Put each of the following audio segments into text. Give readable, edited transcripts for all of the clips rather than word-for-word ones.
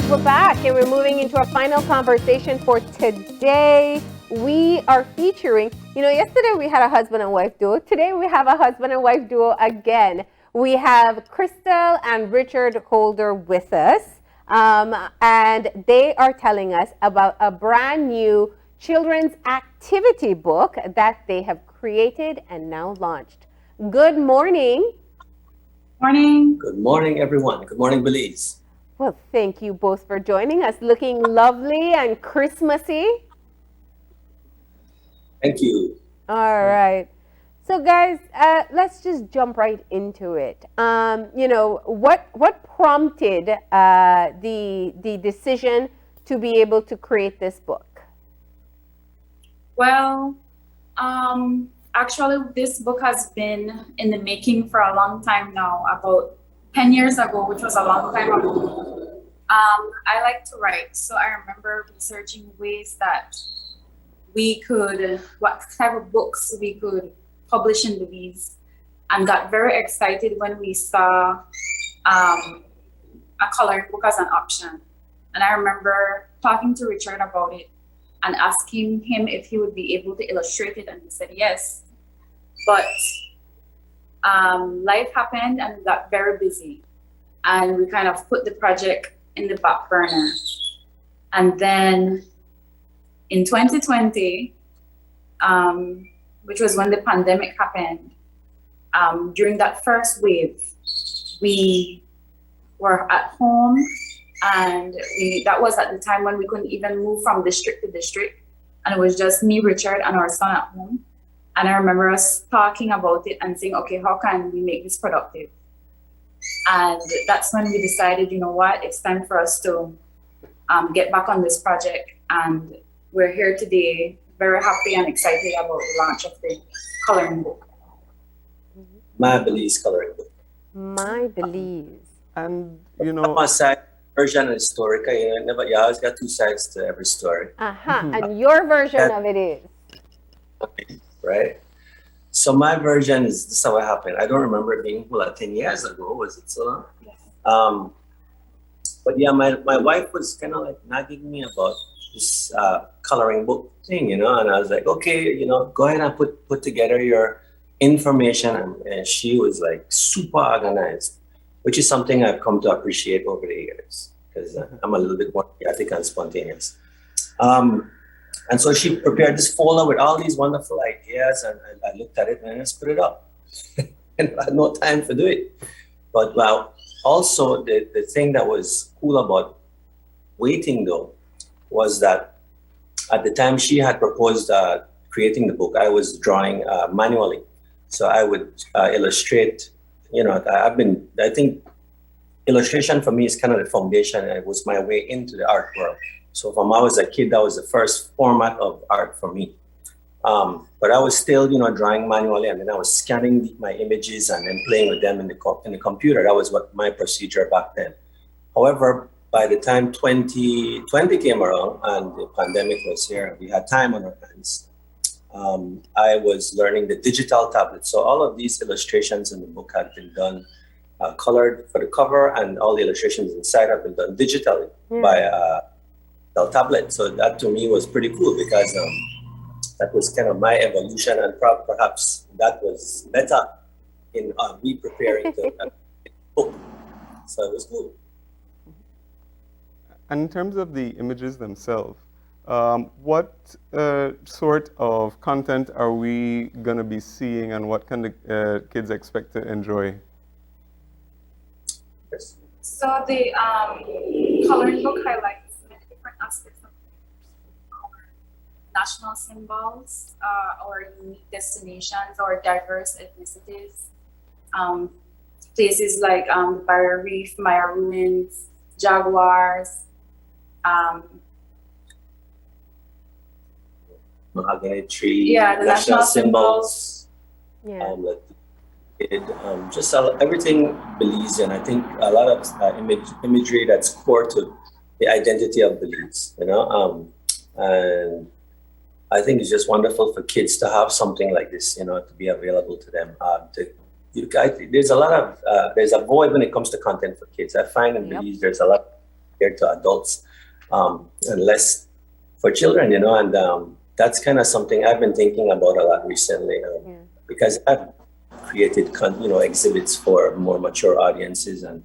we're back and we're moving into our final conversation for today. We are featuring, yesterday we had a husband and wife duo. Today we have a husband and wife duo again. We have Krystal and Richard Holder with us, and they are telling us about a brand new children's activity book that they have created and now launched. Good morning. Morning. Good morning, everyone. Good morning, Belize. Well, thank you both for joining us. Looking lovely and Christmassy. Thank you. All right. So, guys, let's just jump right into it. What prompted the decision to be able to create this book? Well, actually, this book has been in the making for a long time now, about 10 years ago, which was a long time ago. I like to write, so I remember researching ways that what type of books we could publish in Belize, and got very excited when we saw a coloring book as an option. And I remember talking to Richard about it and asking him if he would be able to illustrate it, and he said yes. But life happened and we got very busy, and we kind of put the project in the back burner. And then in 2020, which was when the pandemic happened, during that first wave, we were at home, and that was at the time when we couldn't even move from district to district, and it was just me, Richard, and our son at home. And I remember us talking about it and saying, okay, how can we make this productive? And that's when we decided, you know what, it's time for us to get back on this project. And we're here today, very happy and excited about the launch of the coloring book. My Belize coloring book. My Belize. And, my side version is historical. You always got two sides to every story. And your version of it is? Right? So my version is, this is how it happened. I don't remember it being 10 years ago. Was it so long? Yes. But yeah, my wife was kind of like nagging me about this coloring book thing, and I was like, okay, go ahead and put together your information. And she was like super organized, which is something I've come to appreciate over the years, because I'm a little bit more chaotic and spontaneous. And so she prepared this folder with all these wonderful ideas, and I looked at it and I just put it up. And I had no time to do it. But also the thing that was cool about waiting though was that at the time she had proposed creating the book, I was drawing manually. So I would illustrate, I think illustration for me is kind of the foundation. It was my way into the art world. So from I was a kid, that was the first format of art for me. But I was still, drawing manually, and then I was scanning my images and then playing with them in the computer. That was what my procedure back then. However, by the time 2020 came around and the pandemic was here, we had time on our hands. I was learning the digital tablet. So all of these illustrations in the book had been done colored for the cover, and all the illustrations inside have been done digitally by tablet. So that to me was pretty cool, because that was kind of my evolution, and perhaps that was better in me preparing the book. So it was cool. And in terms of the images themselves, what sort of content are we going to be seeing, and what can the kids expect to enjoy? Yes. So the coloring book highlights many different aspects of our national symbols, our unique destinations, our diverse ethnicities, places like Barrier Reef, Maya Ruins, Jaguars, mahogany tree, the national symbols. Yeah. Just everything Belizean. I think a lot of imagery that's core to the identity of Belize, and I think it's just wonderful for kids to have something like this, to be available to them. There's a void when it comes to content for kids. I find in Belize there's a lot geared to adults, and less for children, and that's kind of something I've been thinking about a lot recently, because I've created, exhibits for more mature audiences, and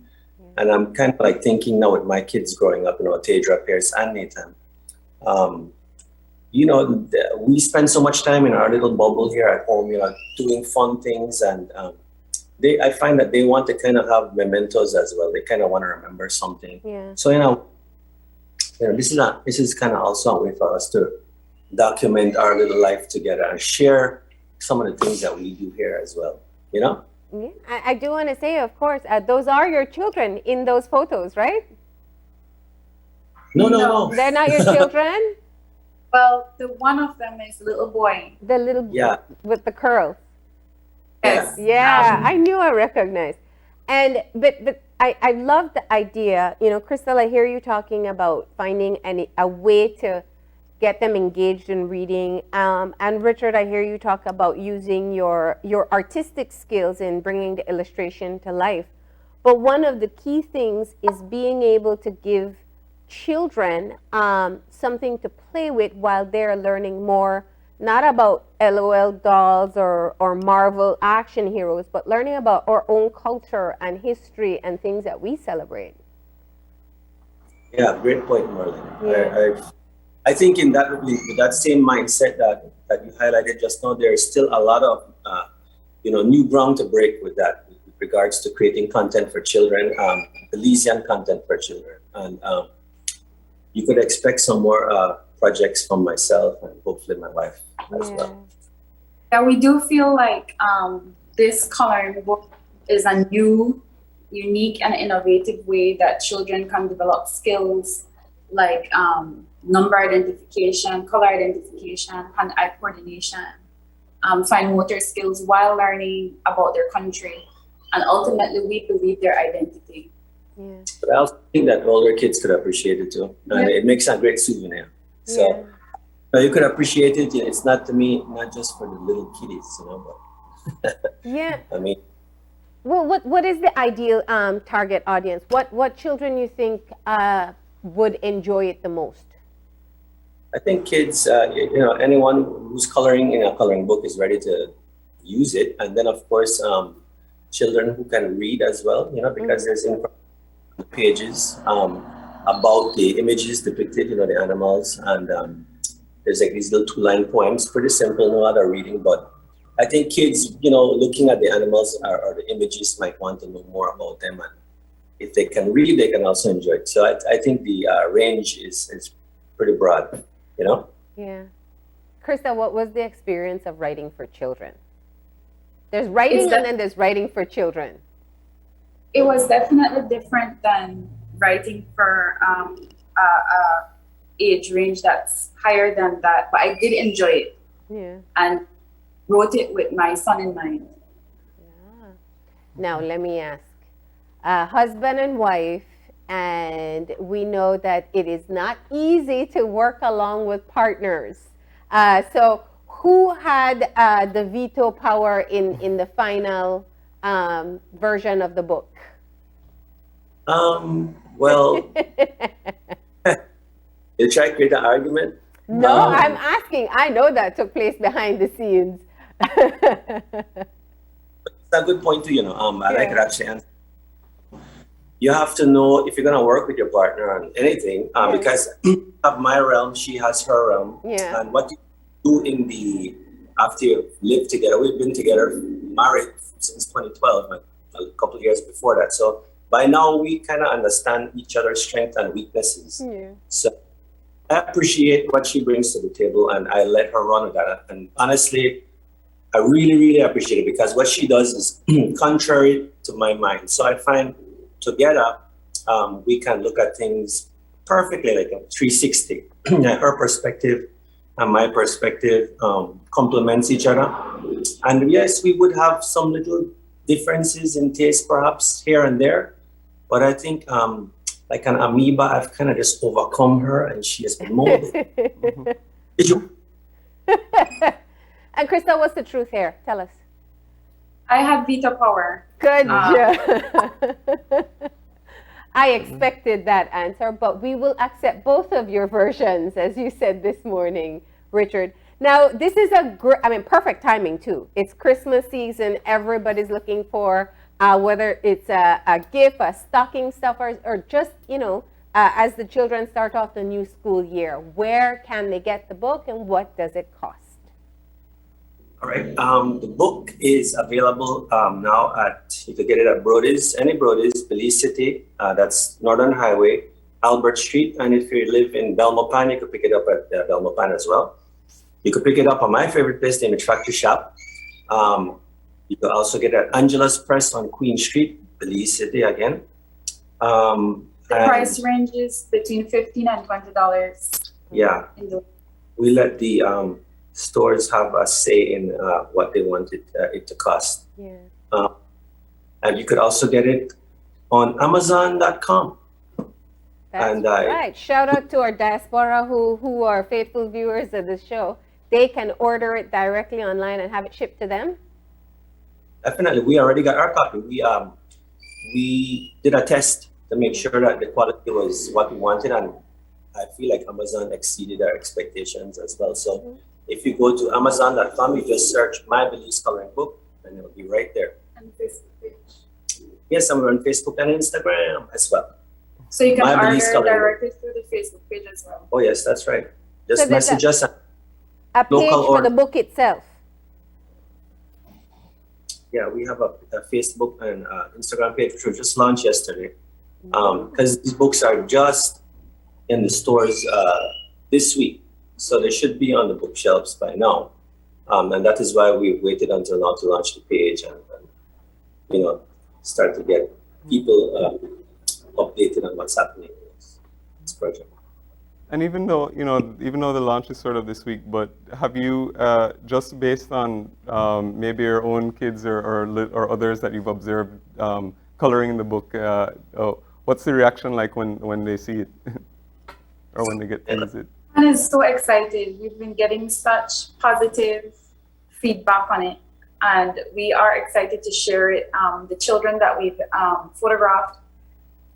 I'm kind of like thinking now with my kids growing up, Tedra, Pierce, and Nathan, we spend so much time in our little bubble here at home, doing fun things, and I find that they want to kind of have mementos as well. They kind of want to remember something. Yeah. So, this is kind of also a way for us to document our little life together and share some of the things that we do here as well, Yeah, I do want to say, of course, those are your children in those photos, right? No. They're not your children? Well, the one of them is a little boy. The little with the curls. Yes. Yeah, I knew I recognized. And but I love the idea, Krystal, I hear you talking about finding a way to get them engaged in reading. And Richard, I hear you talk about using your artistic skills in bringing the illustration to life. But one of the key things is being able to give children something to play with while they're learning more, not about LOL dolls or Marvel action heroes, but learning about our own culture and history and things that we celebrate. Yeah, great point, Marlene. I think with that same mindset that you highlighted just now, there is still a lot of new ground to break with that, with regards to creating content for children, Belizean content for children, and you could expect some more projects from myself and hopefully my wife as well. Yeah, we do feel like this coloring book is a new, unique, and innovative way that children can develop skills like number identification, color identification, hand-eye coordination, fine motor skills while learning about their country, and ultimately we believe their identity. Yeah. But I also think that older kids could appreciate it too, and it makes a great souvenir. So you could appreciate it. It's not just for the little kiddies, but I mean. Well, what is the ideal target audience? What children you think would enjoy it the most? I think kids, anyone who's coloring in a coloring book is ready to use it. And then, of course, children who can read as well, because there's pages about the images depicted, the animals. And there's like these little 2-line poems, pretty simple, no other reading. But I think kids, looking at the animals or the images might want to know more about them. And if they can read, they can also enjoy it. So I think the range is pretty broad. Yeah. Krystal, what was the experience of writing for children? There's writing and then there's writing for children. It was definitely different than writing for age range that's higher than that, but I did enjoy it. Yeah. And wrote it with my son in mind. Yeah. Now let me ask, husband and wife, and we know that it is not easy to work along with partners. So who had the veto power in the final version of the book? Well, you try to create an argument? No, I'm asking. I know that took place behind the scenes. It's a good point too, I like it actually answer. You have to know if you're going to work with your partner on anything, because I have my realm, she has her realm. Yeah. And what you do after you live together, we've been together, married since 2012, a couple of years before that. So by now we kind of understand each other's strengths and weaknesses. Yeah. So I appreciate what she brings to the table and I let her run with that. And honestly, I really, really appreciate it because what she does is contrary to my mind. So I find together, we can look at things perfectly, like a 360. Her perspective and my perspective complements each other. And yes, we would have some little differences in taste, perhaps here and there. But I think, like an amoeba, I've kind of just overcome her, and she has been molded. And Krystal, what's the truth here? Tell us. I have veto power. Good job. I expected that answer, but we will accept both of your versions, as you said this morning, Richard. Now, this is perfect timing too. It's Christmas season. Everybody's looking for whether it's a gift, a stocking stuffer, or just, as the children start off the new school year. Where can they get the book and what does it cost? All right. The book is available now you can get it at Brody's, any Brody's, Belize City. That's Northern Highway, Albert Street. And if you live in Belmopan, you can pick it up at Belmopan as well. You could pick it up on my favorite place named Factory Shop. You could also get it at Angela's Press on Queen Street, Belize City again. The price ranges between $15 and $20. Yeah. We let the stores have a say in what they want it to cost. Yeah. And you could also get it on Amazon.com. That's right. Shout out to our diaspora who are faithful viewers of the show. They can order it directly online and have it shipped to them. Definitely. We already got our copy. We did a test to make sure that the quality was what we wanted, and I feel like Amazon exceeded our expectations as well. So if you go to Amazon.com, you just search My Belize Coloring Book, and it'll be right there. And Facebook page. Yes, and we're on Facebook and Instagram as well. So you can My order Belize Coloring directly through the Facebook page as well. Oh yes, that's right. Just So there's message us. A page Local for or- the book itself. Yeah, we have a Facebook and Instagram page which we just launched yesterday. Because these books are just in the stores this week, so they should be on the bookshelves by now. And that is why we waited until now to launch the page and start to get people updated on what's happening in this project. And even though the launch is sort of this week, but have you just based on maybe your own kids or others that you've observed coloring in the book, what's the reaction like when they see it or when they get to use it? And is so excited. We've been getting such positive feedback on it, and we are excited to share it. The children that we've photographed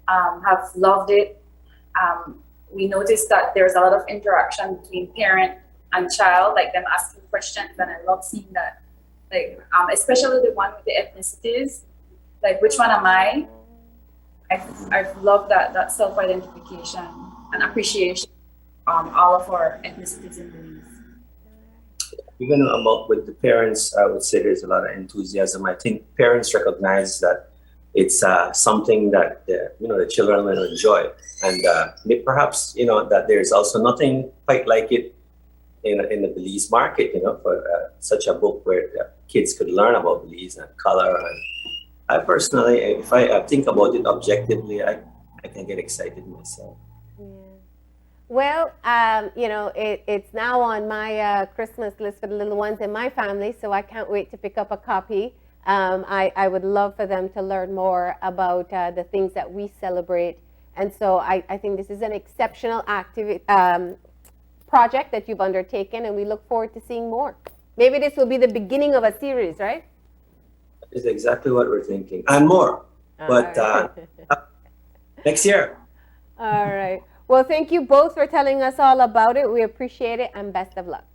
have loved it. We noticed that there's a lot of interaction between parent and child, like them asking questions, and I love seeing that. Like, especially the one with the ethnicities, like which one am I? I've loved that self-identification and appreciation all of our ethnicities in Belize. Even with the parents, I would say there's a lot of enthusiasm. I think parents recognize that it's something that the children will enjoy, and perhaps that there's also nothing quite like it in the Belize market. For such a book where kids could learn about Belize and color. And I personally, if I think about it objectively, I can get excited myself. Yeah. Well, it's now on my Christmas list for the little ones in my family, so I can't wait to pick up a copy. I would love for them to learn more about the things that we celebrate. And so I think this is an exceptional project that you've undertaken, and we look forward to seeing more. Maybe this will be the beginning of a series, right? That is exactly what we're thinking, and more. But next year. All right. Well, thank you both for telling us all about it. We appreciate it, and best of luck.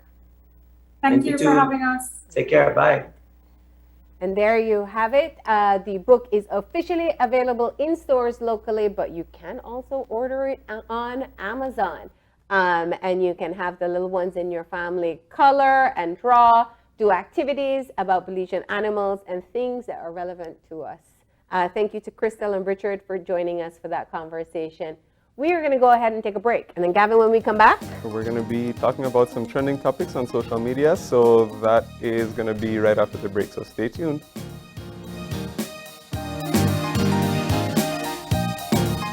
Thank you you for too. having us. Take care. Bye. And there you have it. The book is officially available in stores locally, but you can also order it on Amazon. And you can have the little ones in your family color and draw, do activities about Belizean animals and things that are relevant to us. Thank you to Krystal and Richard for joining us for that conversation. We are going to go ahead and take a break. And then, Gavin, when we come back, We're going to be talking about some trending topics on social media, so that is going to be right after the break, so stay tuned.